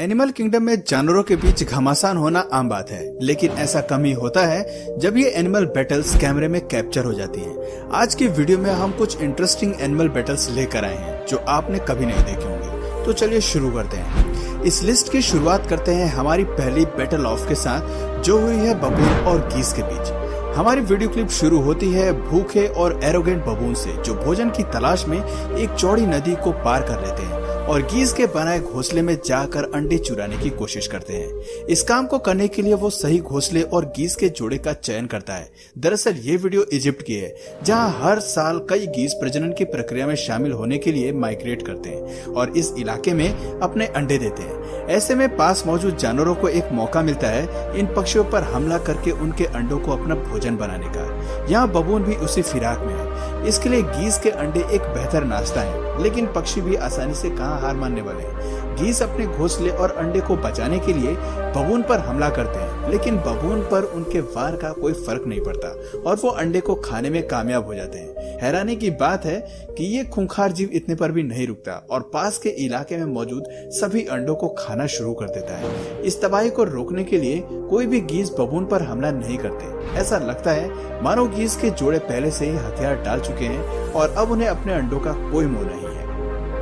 Animal kingdom में जानवरों के बीच घमासान होना आम बात है, लेकिन ऐसा कम ही होता है जब ये एनिमल बैटल्स कैमरे में कैप्चर हो जाती हैं। आज की वीडियो में हम कुछ इंटरेस्टिंग एनिमल बैटल्स लेकर आए हैं जो आपने कभी नहीं देखे होंगे। तो चलिए शुरू करते हैं। इस लिस्ट की शुरुआत करते हैं हमारी पहली बैटल ऑफ के साथ, जो हुई है बबून और गीस के बीच। हमारी वीडियो क्लिप शुरू होती है भूखे और एरोगेंट बबून से, जो भोजन की तलाश में एक चौड़ी नदी को पार कर लेते हैं और गीस के बनाए घोंसले में जाकर अंडे चुराने की कोशिश करते हैं। इस काम को करने के लिए वो सही घोंसले और गीस के जोड़े का चयन करता है। दरअसल ये वीडियो इजिप्ट की है, जहां हर साल कई गीस प्रजनन की प्रक्रिया में शामिल होने के लिए माइग्रेट करते हैं और इस इलाके में अपने अंडे देते हैं। ऐसे में पास मौजूद जानवरों को एक मौका मिलता है इन पक्षियों पर हमला करके उनके अंडों को अपना भोजन बनाने का। यहाँ बबून भी उसी फिराक में है। इसके लिए गीस के अंडे एक बेहतर नाश्ता है, लेकिन पक्षी भी आसानी से कहां हार मानने वाले हैं। गीस अपने घोंसले और अंडे को बचाने के लिए बबून पर हमला करते हैं, लेकिन बबून पर उनके वार का कोई फर्क नहीं पड़ता और वो अंडे को खाने में कामयाब हो जाते हैं। हैरानी की बात है कि ये खूंखार जीव इतने पर भी नहीं रुकता और पास के इलाके में मौजूद सभी अंडों को खाना शुरू कर देता है। इस तबाही को रोकने के लिए कोई भी गीस बबून पर हमला नहीं करते। ऐसा लगता है मानो गीस के जोड़े पहले से ही हथियार डाल चुके हैं और अब उन्हें अपने अंडों का कोई मोह नहीं है।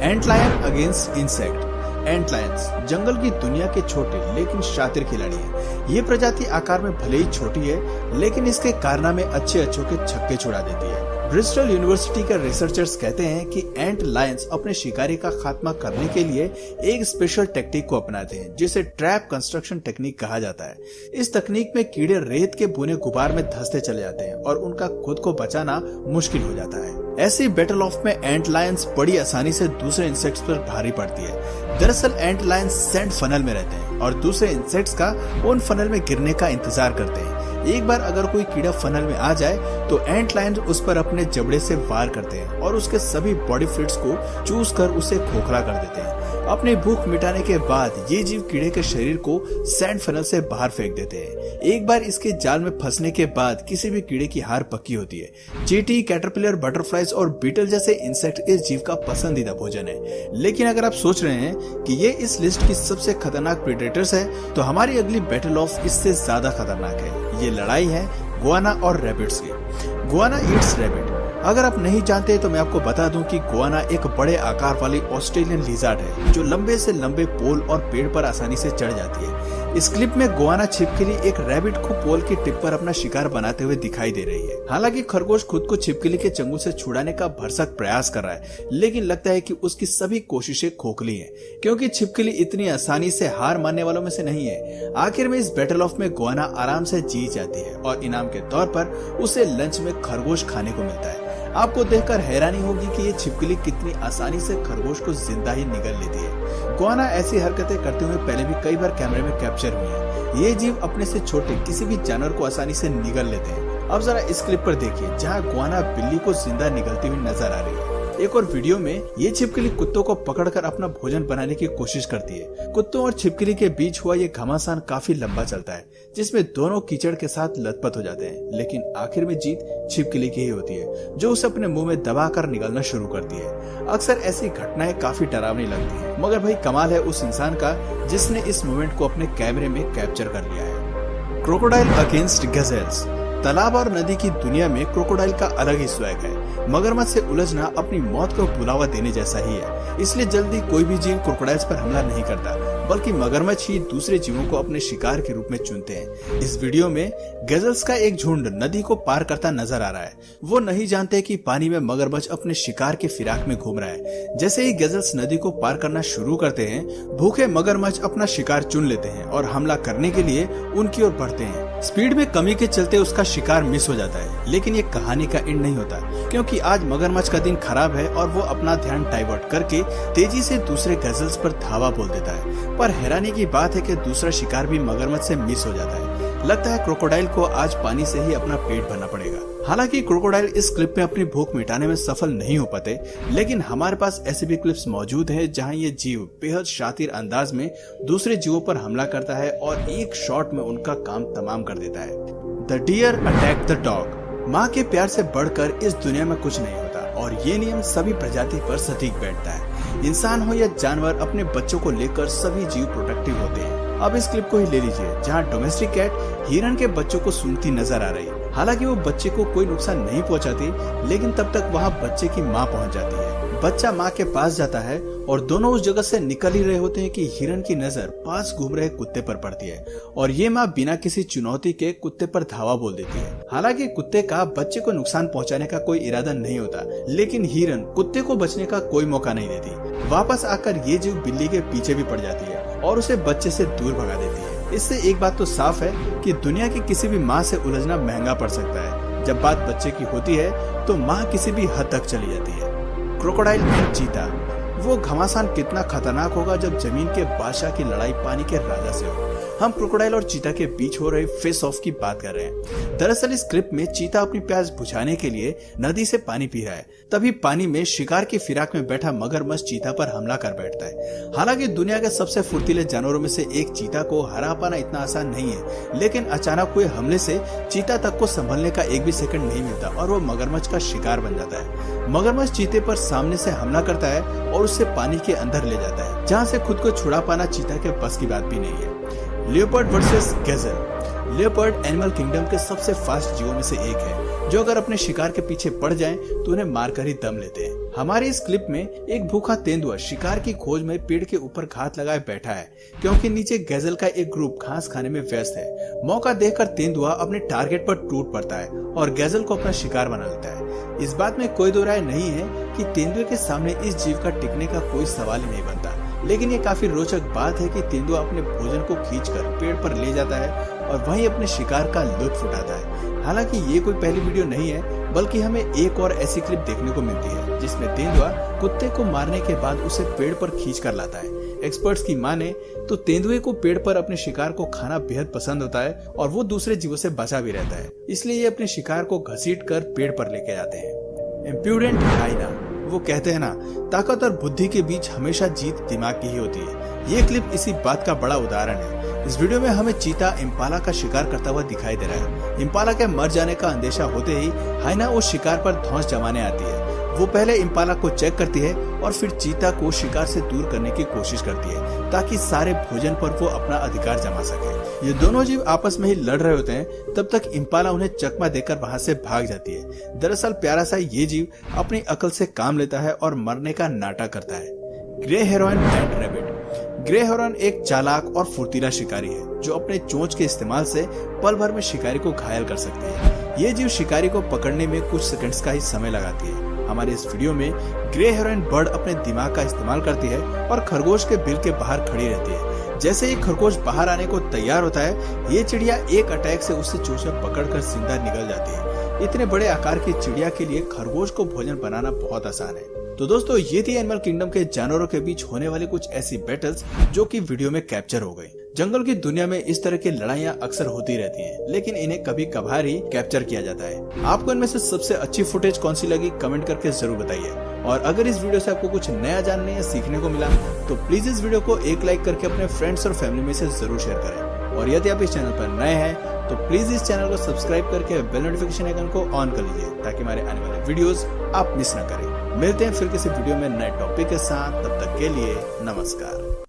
एंट लायन अगेंस्ट इंसेक्ट। एंट लायंस जंगल की दुनिया के छोटे लेकिन शातिर खिलाड़ी हैं। ये प्रजाति आकार में भले ही छोटी है, लेकिन इसके कारनामे अच्छे के छक्के छुड़ा देती है। ब्रिस्टल यूनिवर्सिटी के रिसर्चर्स कहते हैं कि एंट लायंस अपने शिकारी का खात्मा करने के लिए एक स्पेशल टेक्निक को अपनाते हैं, जिसे ट्रैप कंस्ट्रक्शन टेक्निक कहा जाता है। इस तकनीक में कीड़े रेत के बुने गुबार में धंसते चले जाते हैं और उनका खुद को बचाना मुश्किल हो जाता है। ऐसी बैटल ऑफ में एंट लायंस बड़ी आसानी से दूसरे इंसेक्ट्स पर भारी पड़ती है। दरअसल एंट लायंस सेंट फनल में रहते हैं और दूसरे इंसेक्ट्स का उन फनल में गिरने का इंतजार करते हैं। एक बार अगर कोई कीड़ा फनल में आ जाए तो एंट लायंस उस पर अपने जबड़े से वार करते हैं और उसके सभी बॉडी फ्लूइड्स को चूस कर उसे खोखला कर देते हैं। अपनी भूख मिटाने के बाद ये जीव कीड़े के शरीर को सैंड फनल से बाहर फेंक देते हैं। एक बार इसके जाल में फंसने के बाद किसी भी कीड़े की हार पक्की होती है। चींटी, कैटरपिलर, बटरफ्लाइज और बीटल जैसे इंसेक्ट इस जीव का पसंदीदा भोजन है। लेकिन अगर आप सोच रहे हैं कि ये इस लिस्ट की सबसे खतरनाक प्रेडेटर्स है, तो हमारी अगली बैटल ऑफ इससे ज्यादा खतरनाक है। ये लड़ाई है गुआना और रैबिट्स की। Guana Yeats rabbit. अगर आप नहीं जानते तो मैं आपको बता दूं कि गुआना एक बड़े आकार वाली ऑस्ट्रेलियन लिज़ार्ड है, जो लंबे से लंबे पोल और पेड़ पर आसानी से चढ़ जाती है। इस क्लिप में गुआना छिपकली एक रैबिट को पोल की टिप पर अपना शिकार बनाते हुए दिखाई दे रही है। हालांकि खरगोश खुद को छिपकली के चंगुल से छुड़ाने का भरसक प्रयास कर रहा है, लेकिन लगता है कि उसकी सभी कोशिशें खोखली हैं, क्योंकि छिपकली इतनी आसानी से हार मानने वालों में से नहीं है। आखिर में इस बैटल ऑफ में गुआना आराम से जीत जाती है और इनाम के तौर पर उसे लंच में खरगोश खाने को मिलता है। आपको देखकर हैरानी होगी कि ये छिपकली कितनी आसानी से खरगोश को जिंदा ही निगल लेती है। गुआना ऐसी हरकतें करते हुए पहले भी कई बार कैमरे में कैप्चर हुई है। ये जीव अपने से छोटे किसी भी जानवर को आसानी से निगल लेते हैं। अब जरा इस क्लिप पर देखिए, जहाँ गुआना बिल्ली को जिंदा निगलती हुई नजर आ रही है। एक और वीडियो में ये छिपकली कुत्तों को पकड़कर अपना भोजन बनाने की कोशिश करती है। कुत्तों और छिपकली के बीच हुआ ये घमासान काफी लंबा चलता है, जिसमें दोनों कीचड़ के साथ लथपथ हो जाते हैं, लेकिन आखिर में जीत छिपकली की ही होती है, जो उसे अपने मुंह में दबाकर निगलना शुरू करती है। अक्सर ऐसी घटनाएं काफी डरावनी लगती है, मगर भाई कमाल है उस इंसान का जिसने इस मोमेंट को अपने कैमरे में कैप्चर कर लिया है। Crocodile against गजेल्स। तालाब और नदी की दुनिया में क्रोकोडाइल का अलग ही स्वैग है। मगरमच्छ से उलझना अपनी मौत को बुलावा देने जैसा ही है, इसलिए जल्दी कोई भी जीव क्रोकोडाइल्स पर हमला नहीं करता, बल्कि मगरमच्छ ही दूसरे जीवों को अपने शिकार के रूप में चुनते हैं। इस वीडियो में गजल्स का एक झुंड नदी को पार करता नजर आ रहा है। वो नहीं जानते कि पानी में मगरमच्छ अपने शिकार के फिराक में घूम रहा है। जैसे ही गजल्स नदी को पार करना शुरू करते हैं, भूखे मगरमच्छ अपना शिकार चुन लेते हैं और हमला करने के लिए उनकी ओर बढ़ते हैं। स्पीड में कमी के चलते उसका शिकार मिस हो जाता है, लेकिन ये कहानी का एंड नहीं होता, क्योंकि आज मगरमच्छ का दिन खराब है और वो अपना ध्यान डाइवर्ट करके तेजी से दूसरे गजल्स पर धावा बोल देता है। पर हैरानी की बात है कि दूसरा शिकार भी मगरमच्छ से मिस हो जाता है। लगता है क्रोकोडाइल को आज पानी से ही अपना पेट भरना पड़ेगा। हालांकि क्रोकोडाइल इस क्लिप में अपनी भूख मिटाने में सफल नहीं हो पाते, लेकिन हमारे पास ऐसे भी क्लिप्स मौजूद हैं जहां ये जीव बेहद शातिर अंदाज में दूसरे जीवों पर हमला करता है और एक शॉट में उनका काम तमाम कर देता है। The deer attack the dog. माँ के प्यार से बढ़कर इस दुनिया में कुछ नहीं होता और ये नियम सभी प्रजाति पर सटीक बैठता है। इंसान हो या जानवर, अपने बच्चों को लेकर सभी जीव प्रोटेक्टिव होते हैं। अब इस क्लिप को ही ले लीजिए, जहाँ डोमेस्टिक कैट हिरन के बच्चों को सूंघती नजर आ रही है। हालांकि वो बच्चे को कोई नुकसान नहीं पहुंचाती, लेकिन तब तक वहाँ बच्चे की माँ पहुंच जाती है। बच्चा माँ के पास जाता है और दोनों उस जगह से निकल ही रहे होते हैं कि हिरन की नजर पास घूम रहे कुत्ते पर पड़ती है और ये माँ बिना किसी चुनौती के कुत्ते पर धावा बोल देती है। हालांकि कुत्ते का बच्चे को नुकसान पहुंचाने का कोई इरादा नहीं होता, लेकिन हिरन कुत्ते को बचने का कोई मौका नहीं देती। वापस आकर ये जीव बिल्ली के पीछे भी पड़ जाती है और उसे बच्चे से दूर भगा देती है। इससे एक बात तो साफ है कि दुनिया की किसी भी माँ से उलझना महंगा पड़ सकता है। जब बात बच्चे की होती है तो माँ किसी भी हद तक चली जाती है। क्रोकोडाइल एंड चीता, वो घमासान कितना खतरनाक होगा जब जमीन के बादशाह की लड़ाई पानी के राजा से हो। हम क्रोकोडाइल और चीता के बीच हो रहे फेस ऑफ की बात कर रहे हैं। दरअसल इस क्लिप में चीता अपनी प्यास बुझाने के लिए नदी से पानी पी रहा है, तभी पानी में शिकार की फिराक में बैठा मगरमच्छ चीता पर हमला कर बैठता है। हालांकि दुनिया के सबसे फुर्तीले जानवरों में से एक चीता को हरा पाना इतना आसान नहीं है, लेकिन अचानक हुए हमले से चीता तक को संभलने का एक भी सेकंड नहीं मिलता और वो मगरमच्छ का शिकार बन जाता है। मगरमच्छ चीते पर सामने से हमला करता है और उसे पानी के अंदर ले जाता है, जहाँ से खुद को छुड़ा पाना चीता के बस की बात भी नहीं है। Leopard versus gazelle. Leopard animal kingdom के सबसे फास्ट जीवों में से एक है, जो अगर अपने शिकार के पीछे पड़ जाएं तो उन्हें मारकर ही दम लेते हैं। हमारे इस क्लिप में एक भूखा तेंदुआ शिकार की खोज में पेड़ के ऊपर घात लगाए बैठा है, क्योंकि नीचे गैज़ल का एक ग्रुप घास खाने में व्यस्त है। मौका देखकर तेंदुआ अपने टारगेट पर टूट पड़ता है और गैज़ल को अपना शिकार बना लेता है। इस बात में कोई दो राय नहीं है कि तेंदुए के सामने इस जीव का टिकने का कोई सवाल ही नहीं बनता, लेकिन ये काफी रोचक बात है कि तेंदुआ अपने भोजन को खींचकर पेड़ पर ले जाता है और वहीं अपने शिकार का लुत्फ उठाता है। हालांकि ये कोई पहली वीडियो नहीं है, बल्कि हमें एक और ऐसी क्लिप देखने को मिलती है जिसमें तेंदुआ कुत्ते को मारने के बाद उसे पेड़ पर खींच कर लाता है। एक्सपर्ट्स की माने तो तेंदुए को पेड़ पर अपने शिकार को खाना बेहद पसंद होता है और वो दूसरे जीवों से बचा भी रहता है, इसलिए ये अपने शिकार को घसीट कर पेड़ पर लेके जाते हैं। इम्प्रूडेंट हाइना, वो कहते हैं ना, ताकत और बुद्धि के बीच हमेशा जीत दिमाग की ही होती है। ये क्लिप इसी बात का बड़ा उदाहरण है। इस वीडियो में हमें चीता इम्पाला का शिकार करता हुआ दिखाई दे रहा है। इम्पाला के मर जाने का अंदेशा होते ही हाइना उस शिकार पर धौंस जमाने आती है। वो पहले इम्पाला को चेक करती है और फिर चीता को शिकार से दूर करने की कोशिश करती है, ताकि सारे भोजन पर वो अपना अधिकार जमा सके। ये दोनों जीव आपस में ही लड़ रहे होते हैं, तब तक इम्पाला उन्हें चकमा देकर वहाँ से भाग जाती है। दरअसल प्यारा सा ये जीव अपनी अकल से काम लेता है और मरने का नाटक करता है। Grey Heron and rabbit. Grey Heron एक चालाक और फुर्तीला शिकारी है, जो अपने चोंच के इस्तेमाल से पल भर में शिकारी को घायल कर सकती है। ये जीव शिकारी को पकड़ने में कुछ सेकंड्स का ही समय लगाती है। हमारे इस वीडियो में ग्रे हेरोन बर्ड अपने दिमाग का इस्तेमाल करती है और खरगोश के बिल के बाहर खड़ी रहती है। जैसे ही खरगोश बाहर आने को तैयार होता है, ये चिड़िया एक अटैक से उससे चोंच में पकड़कर जिंदा निकल जाती है। इतने बड़े आकार की चिड़िया के लिए खरगोश को भोजन बनाना बहुत आसान है। तो दोस्तों, ये थी एनिमल किंगडम के जानवरों के बीच होने वाली कुछ ऐसी बैटल्स जो कि वीडियो में कैप्चर हो गई। जंगल की दुनिया में इस तरह की लड़ाइयाँ अक्सर होती रहती हैं, लेकिन इन्हें कभी कभार ही कैप्चर किया जाता है। आपको इनमें से सबसे अच्छी फुटेज कौन सी लगी, कमेंट करके जरूर बताइए। और अगर इस वीडियो से आपको कुछ नया जानने या सीखने को मिला तो प्लीज इस वीडियो को एक लाइक करके अपने फ्रेंड्स और फैमिली में से जरूर शेयर करें। और यदि आप इस चैनल पर नए हैं तो प्लीज इस चैनल को सब्सक्राइब करके बेल नोटिफिकेशन आइकन को ऑन कर लीजिए, ताकि हमारे आने वाले वीडियोस आप मिस न करें। मिलते हैं फिर किसी वीडियो में नए टॉपिक के साथ, तब तक के लिए नमस्कार।